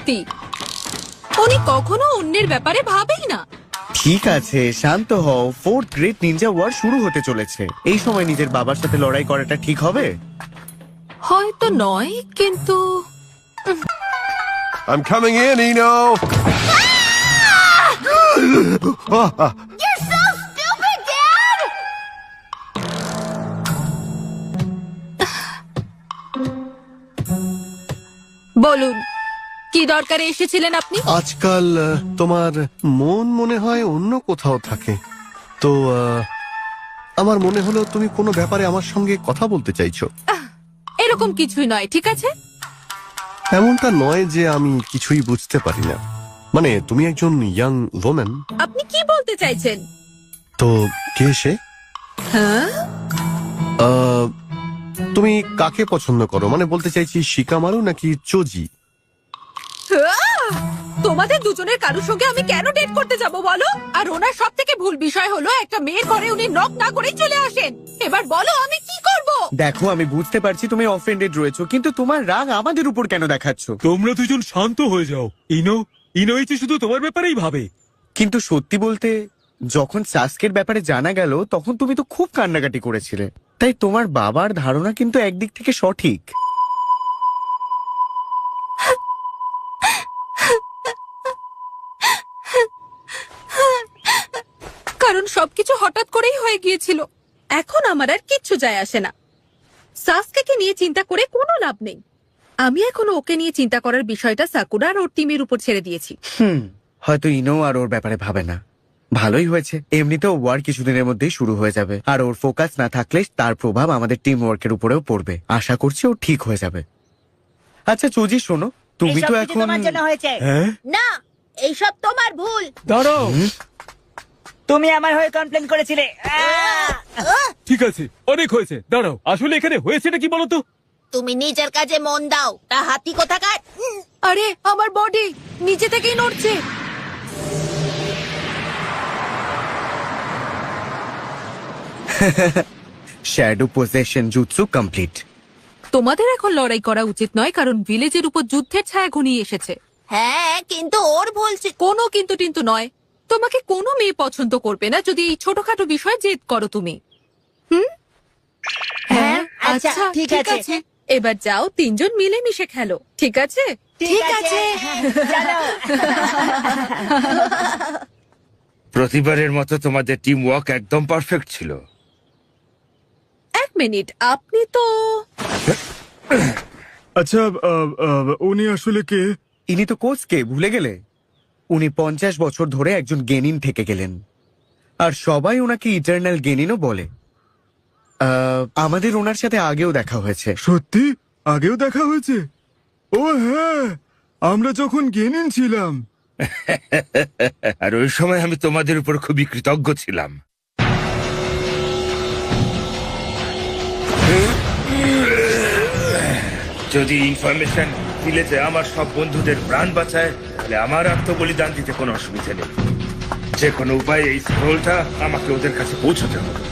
সত্যি উনি কখনো অন্যের ব্যাপারে ভাবেই না। ঠিক আছে, শান্ত হও। ফোর্থ গ্রেট নিনজা ওয়ার শুরু হতে চলেছে। এই সময় নিজের বাবার সাথে লড়াই করাটা ঠিক হবে? হয়তো নয়, কিন্তু I'm coming in, Eno! You're so stupid, Dad! বলুন, কি দরকারে এসেছিলেন আপনি? আজকাল তোমার মন মনে হয় অন্য কোথাও থাকে। তো আমার মনে হলো তুমি কোনো ব্যাপারে আমার সঙ্গে কথা বলতে চাইছো। এরকম কিছুই নয়, ঠিক আছে? এমনটা নয় যে আমি কিছুই বুঝতে পারি না। মানে তুমি একজন ইয়াং ওম্যান। আপনি কি বলতে চাইছেন? তো কে সে? হ্যাঁ, তুমি কাকে পছন্দ করো? মানে বলতে চাইছি শিকামারু নাকি চোজি? তোমাদের দুজনের কারোর সঙ্গে আমি কেন ডেট করতে যাব বলো? আর ওনার সব থেকে ভুল বিষয় হলো একটা মেয়ের ঘরে উনি নক না করেই চলে আসেন। এবার বলো আমি কি করব? দেখো, আমি বুঝতে পারছি তুমি অফেন্ডেড রয়েছো, কিন্তু তোমার রাগ আমাদের উপর কেন দেখাচ্ছ? তোমরা দুজন শান্ত হয়ে যাও। ইনোইচি শুধু তোমার ব্যাপারেই ভাবে। কিন্তু সত্যি বলতে, যখন সাস্কের ব্যাপারে জানা গেল তখন তুমি তো খুব কান্নাকাটি করেছিলে। তাই তোমার বাবার ধারণা কিন্তু একদিক থেকে সঠিক। কারণ সবকিছু হঠাৎ করেই হয়ে গিয়েছিল। এখন আমার আর কিচ্ছু যায় আসে না। সাসকে নিয়ে চিন্তা করে কোনো লাভ নেই। আমি এখন ওকে নিয়ে চিন্তা করার বিষয়টা সাকুরা আর ওর টিমের উপর ছেড়ে দিয়েছি। হয়তো ইনো আর ওর ব্যাপারে ভাবে না। ভালোই হয়েছে, এমনিতেও ওয়ার কিছুদিনের মধ্যেই শুরু হয়ে যাবে। আর ওর ফোকাস না থাকলে তার প্রভাব আমাদের টিম ওয়ার্কের উপরেও পড়বে। আশা করছি ও ঠিক হয়ে যাবে। আচ্ছা চোজি, শোনো, তুমি তো এখন তোমার জন্য হয়েছে। হ্যাঁ, না, এইসব তোমার ভুল। দাঁড়াও। তুমি আমার হয়ে কমপ্লেন করেছিলে। ঠিক আছে, অনেক হয়েছে। দাঁড়াও, আসলে এখানে হয়েছেটা কি বলতো? তুমি নিজের কাজে মন দাও। তা হাতি কোথাকার? আরে আমার বডি নিচে থেকেই নড়ছে। Shadow possession jutsu complete. তোমাদের এখন লড়াই করা উচিত নয়, কারণ ভিলেজের উপর যুদ্ধের ছায়া ঘনিয়ে এসেছে। হ্যাঁ, কিন্তু ওর ভুল ছিল। কোনো কিন্তু টিন্তু নয়। তোমাকে কোনো মেয়ে পছন্দ করবে না যদি এই ছোটখাটো বিষয়ে জেদ করো তুমি। হ্যাঁ, আচ্ছা, ঠিক আছে। এবার যাও, তিনজন মিলেমিশে খেলো, ঠিক আছে? ঠিক আছে, চলো। প্রতিবারের মতো তোমাদের টিম ওয়ার্ক একদম পারফেক্ট ছিল। এক মিনিট, আপনি তো আচ্ছা, উনি আসলে কে? ইনি তো কোচকে ভুলে গেলে? উনি 50 বছর ধরে একজন গেনিন থেকে গেলেন, আর সবাই ওনাকে ইটার্নাল গেনিনও বলে। আমাদের ওনার সাথে আগেও দেখা হয়েছে। সত্যি? আগেও দেখা হয়েছে? ও হ্যাঁ, আমরা যখন গেনিন ছিলাম। আর ওই সময় আমি তোমাদের উপর খুবই কৃতজ্ঞ ছিলাম। যদি ইনফরমেশন ভিলেজে আমার সব বন্ধুদের প্রাণ বাঁচায়, তাহলে আমার আত্মবলিদান দিতে কোনো অসুবিধা নেই। যে কোনো উপায়ে এই স্ক্রোলটা আমাকে ওদের কাছে পৌঁছতে হবে।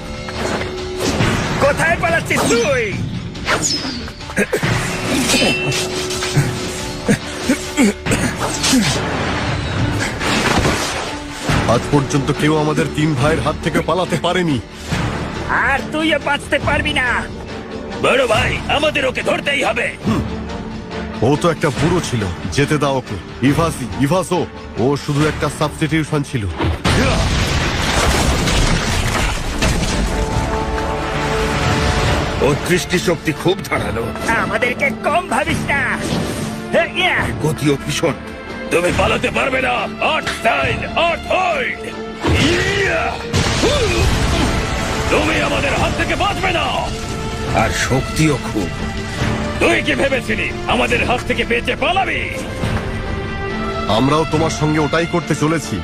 কোথায় পালাচ্ছিস তুই? আজ পর্যন্ত কেউ আমাদের 3 ভাইয়ের হাত থেকে পালাতে পারেনি। আর তুইও বাঁচতে পারবি না। বড় ভাই, আমাদের ওকে ধরতেই হবে। ও তো একটা বুড়ো ছিল, যেতে দাও ওকে। ইভাসো, ও শুধু একটা সাবস্টিটিউশন ছিল। ওর দৃষ্টি শক্তি খুব ধারালো। আমাদেরকে কম ভাবিস না। গতিও ভীষণ। তুমি পালাতে পারবে না। তুমি আমাদের হাত থেকে বাঁচবে না। আর শক্তিও খুব। তুই কি ভেবেছিলি আমাদের হাত থেকে বেঁচে পালাবি? আমরাও তোমার সঙ্গে ওটাই করতে চলেছি।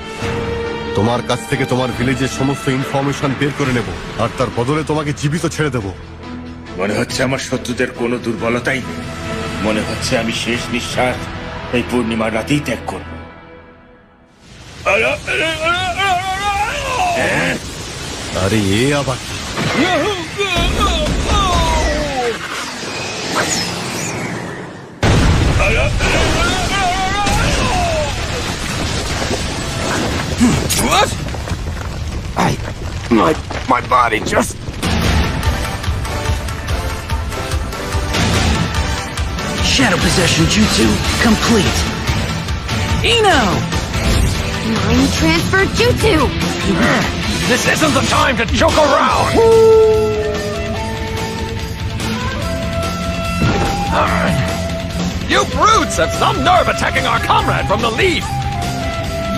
তোমার কাছ থেকে তোমার ভিলেজের সমস্ত ইনফরমেশন বের করে নেব, আর তার বদলে তোমাকে জীবিত ছেড়ে দেব। মনে হচ্ছে আমার শত্রুদের কোনো দুর্বলতাই নেই। মনে হচ্ছে আমি শেষ নিঃশ্বাস এই পূর্ণিমার রাতেই ত্যাগ করব। আরে এ আবার My body just... Shadow Possession Jutsu complete. Ino! Mind Transfer Jutsu! This isn't the time to joke around! You brutes have some nerve attacking our comrade from the lead!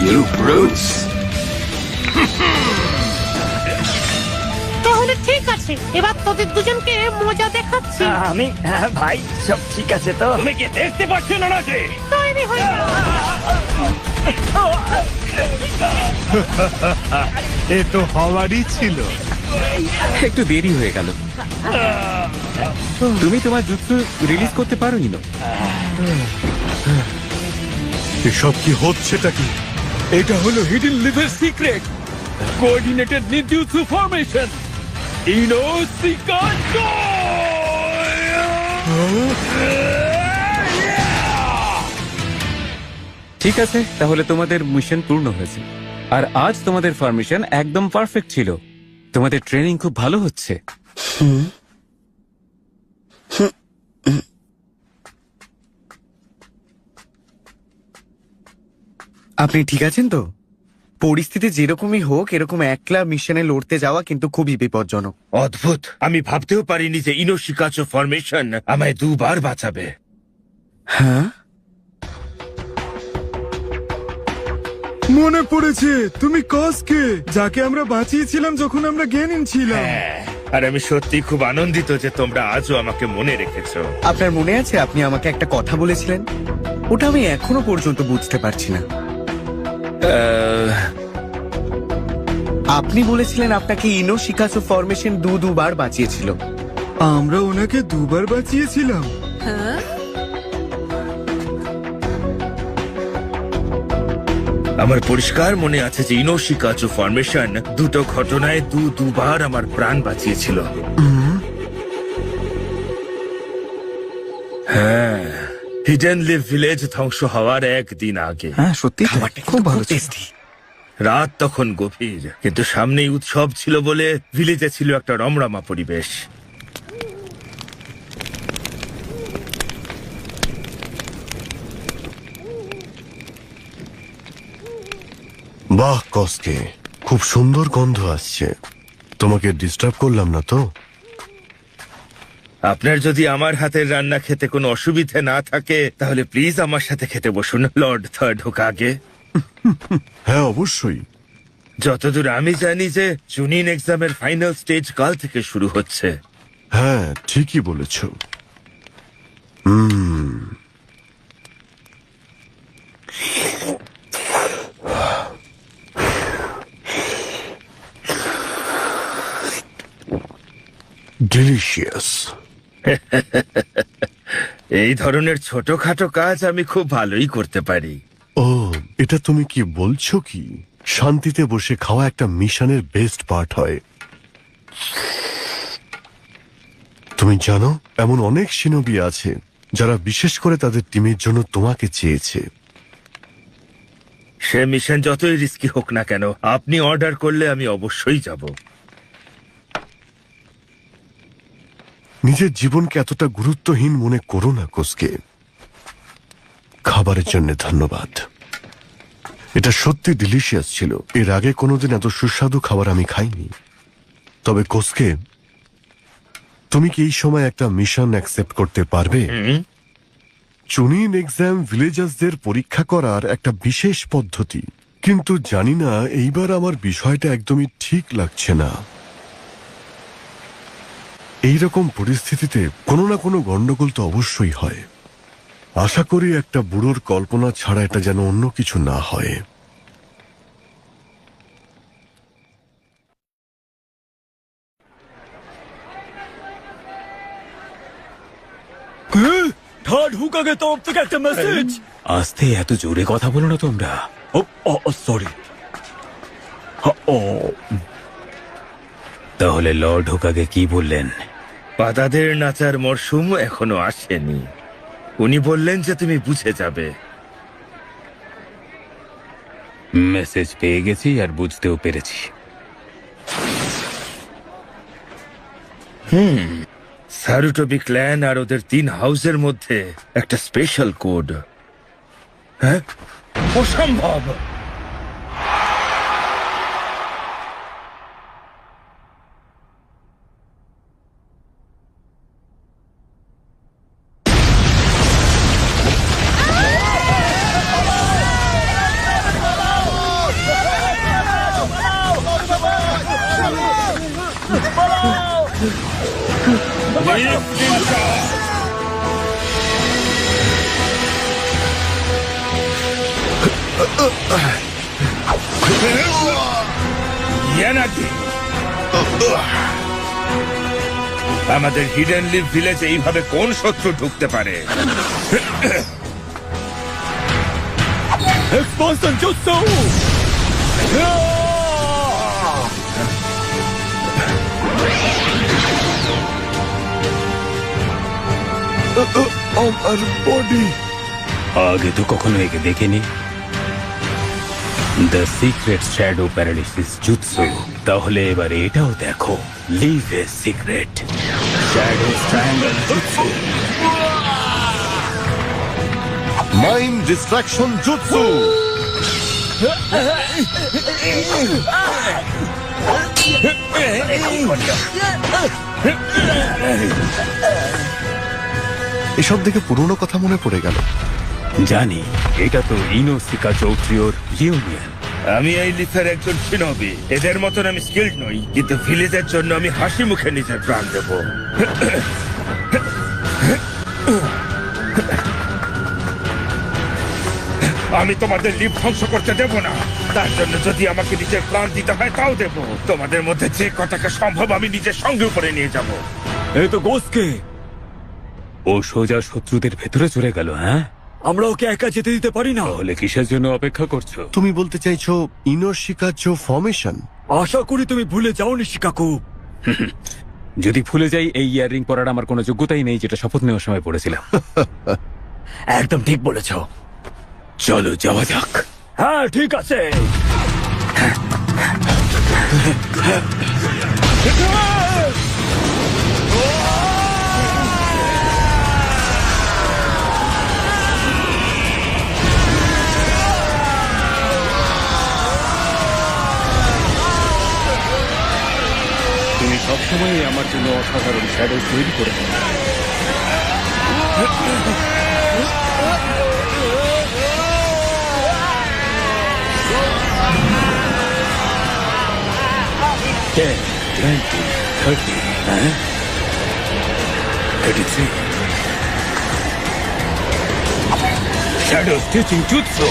You brutes? তাহলে ঠিক আছে, এবার তোদের দুজনকে মজা দেখাচ্ছি। আমি ভাই সব ঠিক আছে তো? তুমি কি দেখতে পাচ্ছ না নাকি? তৈরি হয়ে এ তো হওয়ারই ছিল। একটু দেরি হয়ে গেল। তুমি তোমার জুৎসু রিলিজ করতে পারো ইনো। এসব কি হচ্ছেটা কি? এটা হলো হিডেন লিভের সিক্রেট কোঅর্ডিনেটেড নিনজুৎসু ফরমেশন ইনো সিকান্ডো ঠিক আছে, তাহলে তোমাদের মিশন পূর্ণ হয়েছে। আর আজ তোমাদের ফরমেশন একদম পারফেক্ট ছিল। তোমাদের ট্রেনিং খুব ভালো হচ্ছে। আপনি ঠিক আছেন তো? পরিস্থিতি যেরকমই হোক, এরকম একলা মিশনে লড়তে যাওয়া কিন্তু খুবই বিপজ্জনক। অদ্ভুত, আমি ভাবতেও পারিনি যে ইনোশিকাচো ফরমেশন আমায় দুবার বাঁচাবে। হ্যাঁ, মনে পড়েছে, তুমি কসকে, যাকে আমরা বাঁচিয়েছিলাম যখন আমরা গেনিন ছিলাম। হ্যাঁ, আর আমি সত্যি খুব আনন্দিত যে তোমরা আজও আমাকে মনে রেখেছো। আপনার মনে আছে আপনি আমাকে একটা কথা বলেছিলেন? ওটা আমি এখনো পর্যন্ত বুঝতে পারছি না। আপনি বলেছিলেন আপনাকে ইনোশিকাচো ফরমেশন দুবার বাঁচিয়েছিল। আমরা ওনাকে দুবার বাঁচিয়েছিলাম। হ্যাঁ, আমার পরিষ্কার মনে আছে যে ইনোশিকাচো ফরমেশন দুটো ঘটনায় দুবার আমার প্রাণ বাঁচিয়েছিল। হ্যাঁ, হিডেন লিভ ভিলেজ ধ্বংস হওয়ার একদিন আগে। হ্যাঁ সত্যি, খুব ভালো টেস্টি। রাত তখন গভীর, কিন্তু সামনেই উৎসব ছিল বলে ভিলেজে ছিল একটা রমরমা পরিবেশ। বাহ কসকে, খুব সুন্দর গন্ধ আসছে। তোমাকে ডিস্টার্ব করলাম না তো? আপনার যদি আমার হাতের রান্না খেতে কোনো অসুবিধে না থাকে তাহলে প্লিজ আমার সাথে খেতে বসুন, লর্ড থার্ড হোকাগে। হ্যাঁ অবশ্যই। যতদূর আমি জানি যে জুনিন এক্সামের ফাইনাল স্টেজ কাল থেকে শুরু হচ্ছে। হ্যাঁ ঠিকই বলেছ। ডিলিশিয়াস। এই ধরনের ছোটখাটো কাজ আমি খুব ভালোই করতে পারি। ও, এটা তুমি কি বলছো কি? শান্তিতে বসে খাওয়া একটা মিশনের বেস্ট পার্ট হয়। তুমি জানো, এমন অনেক শিনোবি আছে যারা বিশেষ করে তাদের টিমের জন্য তোমাকে চেয়েছে। সে মিশন যতই রিস্কি হোক না কেন, আপনি অর্ডার করলে আমি অবশ্যই যাব। নিজের জীবনকে এতটা গুরুত্বহীন মনে করো না কোসকে। খাবারের জন্য ধন্যবাদ। এটা সত্যি ডিলিশিয়াস ছিল। এর আগে কোনোদিন এত সুস্বাদু খাবার আমি খাইনি। তবে কোসকে, তুমি কি এই সময় একটা মিশন অ্যাকসেপ্ট করতে পারবে? চুনিন এক্সাম ভিলেজার্সদের পরীক্ষা করার একটা বিশেষ পদ্ধতি, কিন্তু জানি না এইবার আমার বিষয়টা একদমই ঠিক লাগছে না। এইরকম পরিস্থিতিতে কোনো না কোনো গন্ডগোল তো অবশ্যই হয়। আশা করি একটা বুড়োর কল্পনা ছাড়া এটা যেন অন্য কিছু না হয়। থার্ড হুকাগের তরফ থেকে একটা মেসেজ। আস্তে, এত জোরে কথা বলো না তোমরা। সরি। তাহলে লর্ড হুকাগে কি বললেন? পাদাদের নাচার মরশুম এখনো আসেনি। উনি বললেন যে তুমি বুঝে যাবে। মেসেজ পেয়ে গেছি আর বুঝতেও পেরেছি। সারুটোবি ক্ল্যান আর ওদের 3 হাউসের মধ্যে একটা স্পেশাল কোড। হ্যাঁ, অসম্ভব। ইয়ানাকি, আমাদের হিডেন লিভ ভিলেজে এইভাবে কোন শত্রু ঢুকতে পারে? Expansion jutsu! আমার বডি। আগে তো কখনো একে দেখিনি। The secret shadow paralysis jutsu. তাহলে এবার এটাও দেখো, live a secret shadow triangle jutsu. Mind destruction jutsu. এসব দেখে পুরনো কথা মনে পড়ে গেল। জানি, এটা তো ইনোসিকা চৌধুরীর ইউনিয়ন। আমি এই লিফের একজন শিনবি। এদের মতন আমি স্কিল্ড নই, কিন্তু ভিলেজের জন্য আমি হাসি মুখে নিজের প্রাণ দেব। আমি তোমাদের লিফ ধ্বংস করতে দেব না। তার জন্য যদি আমাকে নিজের প্রাণ দিতে হয় তাও দেব। তোমাদের মধ্যে যে কটাকে সম্ভব আমি নিজের সঙ্গে উপরে নিয়ে যাব। এই তো গোসকে। ও সোজা শত্রুদের ভেতরে চলে গেল। হ্যাঁ, আমরা ওকে একা যেতে দিতে পারি না। তাহলে কিসের জন্য অপেক্ষা করছো? তুমি বলতে চাইছো ইনোশিকাচো ফর্মেশন? আশা করি তুমি ভুলে যাওনি শিকাকু। যদি ভুলে যাই, এই ইয়াররিং পরার আমার কোনো যোগ্যতাই নেই, যেটা শপথ নেওয়ার সময় পড়েছিলাম। একদম ঠিক বলেছ। চলো যাওয়া যাক। হ্যাঁ, ঠিক আছে। তুমি সবসময় আমার জন্য অসাধারণ শ্যাডো তৈরি করে দাও। Ten, 20, 30, 33. Shadow Stitching Jutsu.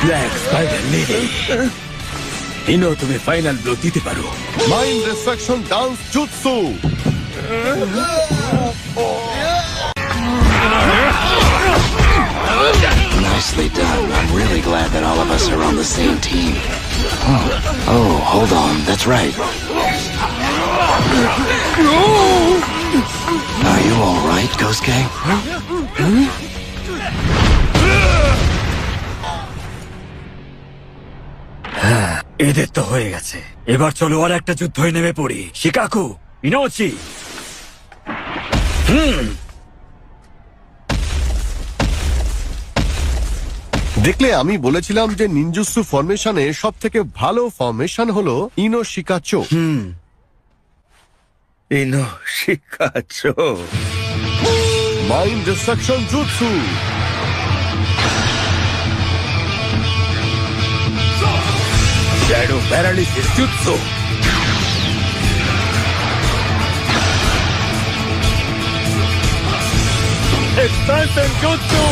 Black Spider Lady. তুমি ফাইনাল ব্লো দিতে পারো। Mind destruction dance jutsu. Nicely done. I'm really glad that all of us are on the same team. Oh, hold on. That's right. Are you all right, Kosuke? এদের তো হয়ে গেছে। এবার চলো আর একটা যুদ্ধে নেমে পড়ি। শিকাকু, ইনোচি। দেখলে, আমি বলেছিলাম যে নিনজুৎসু ফরমেশনে সব থেকে ভালো ফরমেশন হলো Inoshikacho. Inoshikacho. Mind destruction jutsu. Shadow Paralysis Jutsu. Expansion Jutsu!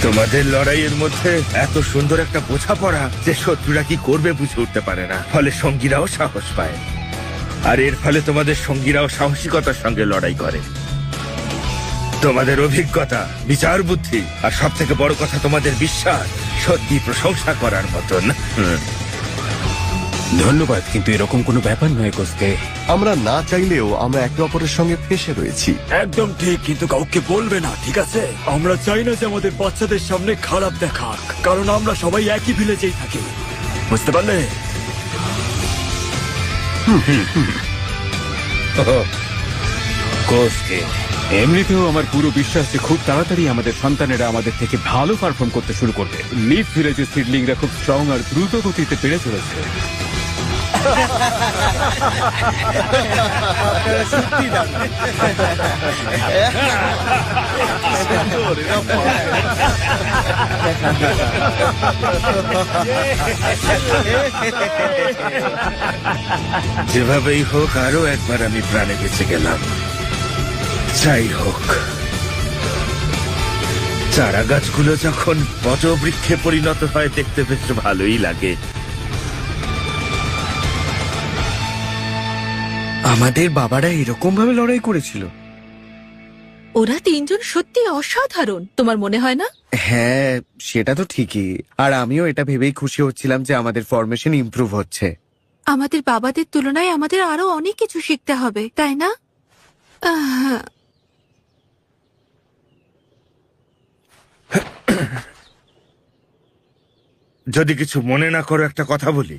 তোমাদের লড়াইয়ের মধ্যে এত সুন্দর একটা বোঝাপড়া যে শত্রুরা কি করবে বুঝে উঠতে পারে না, ফলে সঙ্গীরাও সাহস পায়। আর এর ফলে তোমাদের সঙ্গীরাও সাহসিকতার সঙ্গে লড়াই করে। তোমাদের অভিজ্ঞতা, বিচার বুদ্ধি আর সব থেকে বড় কথা তোমাদের বিশ্বাস সত্যি প্রশংসা করার মতন। ধন্যবাদ, কিন্তু এরকম কোনো ব্যাপার নয় কোসকে। আমরা না চাইলেও আমরা একে অপরের সঙ্গে ফেসে রয়েছি। একদম ঠিক, কিন্তু কাউকে বলবে না, ঠিক আছে? আমরা চাই না যে আমাদের বাচ্চাদের সামনে খারাপ দেখাক, কারণ আমরা সবাই একই ভিলেজেই থাকি, বুঝতে পারলে? কোসকে, এমনিতেও আমার পুরো বিশ্বাস যে খুব তাড়াতাড়ি আমাদের সন্তানেরা আমাদের থেকে ভালো পারফর্ম করতে শুরু করবে। লিফ ভিলেজের সিডলিংরা খুব স্ট্রং আর দ্রুত গতিতে বেড়ে চলেছে। যেভাবেই হোক আরো একবার আমি প্রাণে বেঁচে গেলাম। যাই হোক, চারা গাছগুলো যখন বটবৃক্ষে পরিণত হয় দেখতে বেশ ভালোই লাগে। আমাদের বাবারা এরকম ভাবে লড়াই করেছিল? ওরা তিনজন সত্যি অসাধারণ, তোমার মনে হয় না? হ্যাঁ, সেটা তো ঠিকই। আর আমিও এটা ভেবেই খুশি হচ্ছিলাম যে আমাদের ফরমেশন ইমপ্রুভ হচ্ছে। আমাদের বাবাদের তুলনায় আমাদের আরো অনেক কিছু শিখতে হবে, তাই না? যদি কিছু মনে না করো একটা কথা বলি,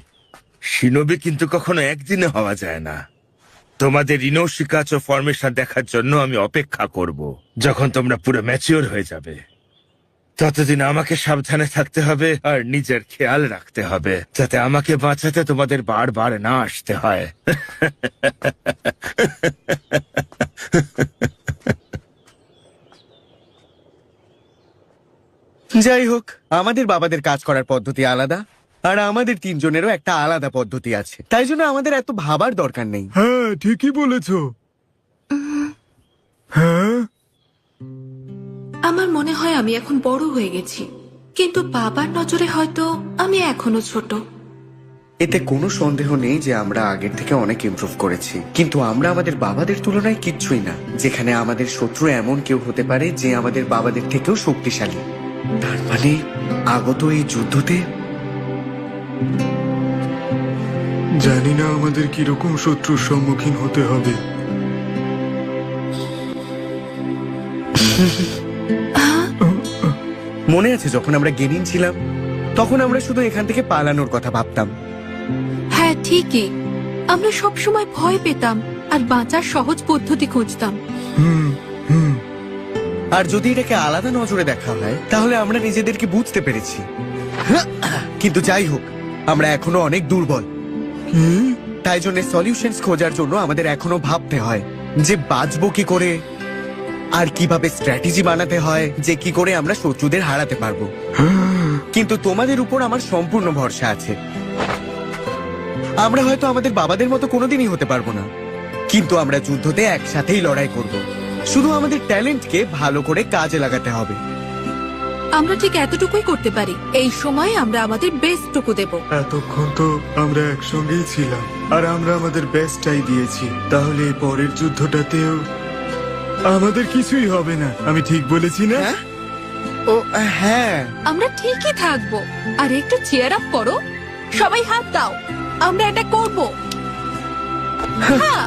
শিনোবি কিন্তু কখনো একদিনে হওয়া যায় না। তোমাদের ইনোশিকাচ ও ফরমেশন দেখার জন্য আমি অপেক্ষা করব। যখন তোমরা পুরো ম্যাচিওর হয়ে যাবে, ততদিন আমাকে সাবধানে থাকতে হবে আর নিজের খেয়াল রাখতে হবে, যাতে আমাকে বাঁচাতে তোমাদের বারবার না আসতে হয়। যাই হোক, আমাদের বাবাদের কাজ করার পদ্ধতি আলাদা, আর আমাদের তিনজনেরও একটা আলাদা পদ্ধতি আছে। তাই জন্য আমাদের এত ভাবার দরকার নেই। হ্যাঁ, ঠিকই বলেছো। হ্যাঁ, আমার মনে হয় আমি এখন বড় হয়ে গেছি, কিন্তু বাবার নজরে হয়তো আমি এখনো ছোট। এতে কোনো সন্দেহ নেই যে আমরা আগের থেকে অনেক ইমপ্রুভ করেছি, কিন্তু আমরা আমাদের বাবাদের তুলনায় কিচ্ছুই না। যেখানে আমাদের শত্রু এমন কেউ হতে পারে যে আমাদের বাবাদের থেকেও শক্তিশালী। তার মানে আগত এই যুদ্ধতে জানি না আমাদের কিরকম শত্রুর সম্মুখীন হতে হবে। মনে আছে যখন আমরা গেমিং ছিলাম, তখন আমরা শুধু এখান থেকে পালানোর কথা ভাবতাম। হ্যাঁ ঠিকই, আমরা সবসময় ভয় পেতাম আর বাঁচার সহজ পদ্ধতি খুঁজতাম। আর যদি এটাকে আলাদা নজরে দেখা হয়, তাহলে আমরা নিজেদেরকে বুঝতে পেরেছি। কিন্তু যাই হোক, আমরা এখনো অনেক দুর্বল। তাই জন্য সলিউশনস খোঁজার জন্য আমাদের এখনো ভাবতে হয় যে বাঁচবো কি করে, আর কিভাবে স্ট্র্যাটেজি বানাতে হয় যে কি করে আমরা শত্রুদের হারাতে পারবো। কিন্তু তোমাদের উপর আমার সম্পূর্ণ ভরসা আছে। আমরা হয়তো আমাদের বাবাদের মতো কোনোদিনই হতে পারবো না, কিন্তু আমরা যুদ্ধতে একসাথেই লড়াই করব। শুধু আমাদের ট্যালেন্টকে ভালো করে কাজে লাগাতে হবে। আমরা ঠিক এতটুকুই করতে পারি। এই সময় আমরা আমাদের বেস্টটুকু দেব। এতক্ষণ তো আমরা একসঙ্গেই ছিলাম, আর আমরা আমাদের বেস্টটাই দিয়েছি। তাহলে এই পরের যুদ্ধটাতেও আমাদের কিছুই হবে না। আমি ঠিক বলেছি না? ও হ্যাঁ, আমরা ঠিকই থাকবো। আর একটু চেয়ার আপ করো, সবাই হাত দাও, আমরা এটা করবো। হ্যাঁ।